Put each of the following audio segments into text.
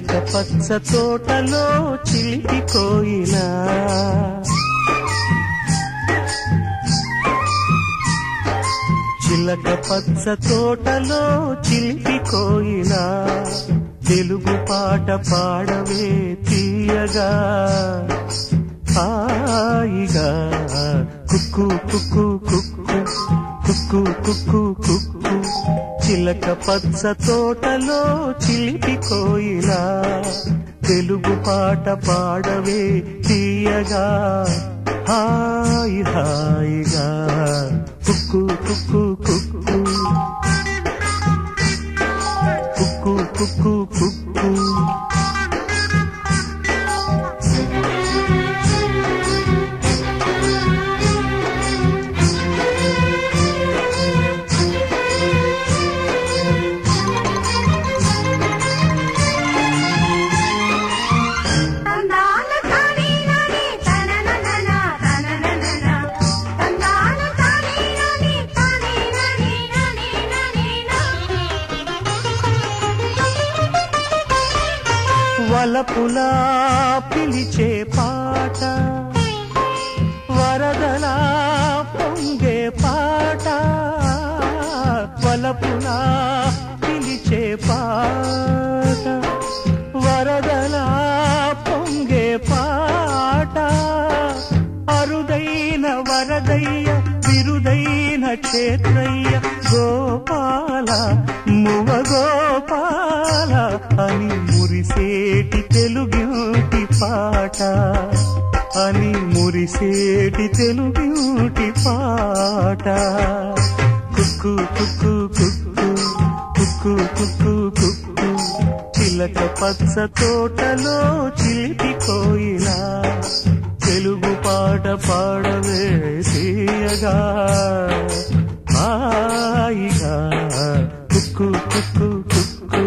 చిలక పచ్చ తోటలో చిలిపి కోయిలా చిలక పచ్చ తోటలో చిలిపి కోయిలా తెలుగు పాట పాడవే తీయగా హాయిగా కుక్కు కుక్కు కుక్కు కుక్కు కుక్కు కుక్కు చిలక పచ్చ తోటలో చిలిపి కోయిలా తెలుగు పాట పాడవే తీయగా హాయి హాయిగా కుక్కు కుక్కు కుక్కు కుక్కు కుక్కు కుక్కు వలపులా పిలిచే పాట వరదలా పొంగే పాట వలపులా పిలిచే పాట వరదలా పొంగే పాట అరుదైన వరదయ్య విరుదైన క్షేత్రయ్య గోపాల మువ గోపాల అని మురిసేటి తెలుగింటి పాట అని మురిసేటి తెలుగింటి పాట కుక్కు కుక్కు కుక్కు కుక్కు కుక్కు కుక్కు చిలక పచ్చ తోటలో చిలిపి కోయిలా తెలుగు పాట పాడవే తీయగా హాయిగా కుక్కు కుక్కు కుక్కు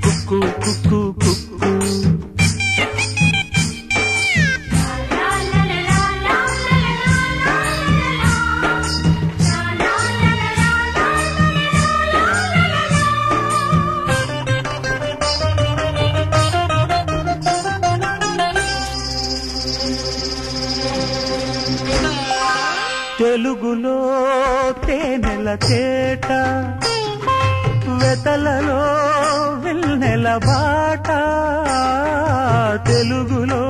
కుక్కు కుక్కు కుక్కు తెలుగులో తేనెల తేట వెతలలో వెన్నెల బాట తెలుగులో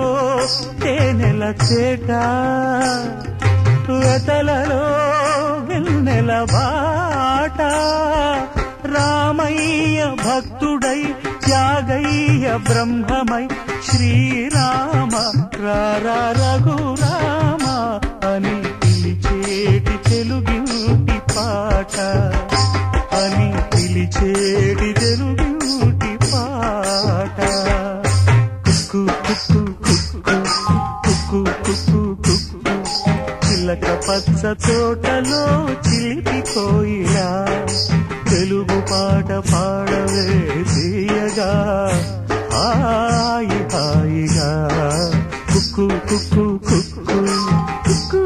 తేనెల తేట వెతలలో వెన్నెల బాట రామయ్య భక్తుడై త్యాగయ్య బ్రహ్మమై శ్రీరామ రారా రఘురామ అని పిలిచేటి తెలుగింటి పాట అని పిలిచేటి తెలుగింటి పాట కుక్కు కుక్కు కుక్కు కుక్కు కుక్కు కుక్కు చిలక పచ్చ తోటలో చిలిపి కోయిలా తెలుగు పాట పాడవే తీయగా హాయి హాయిగా కుక్కు కుక్కు కుక్కు కుక్కు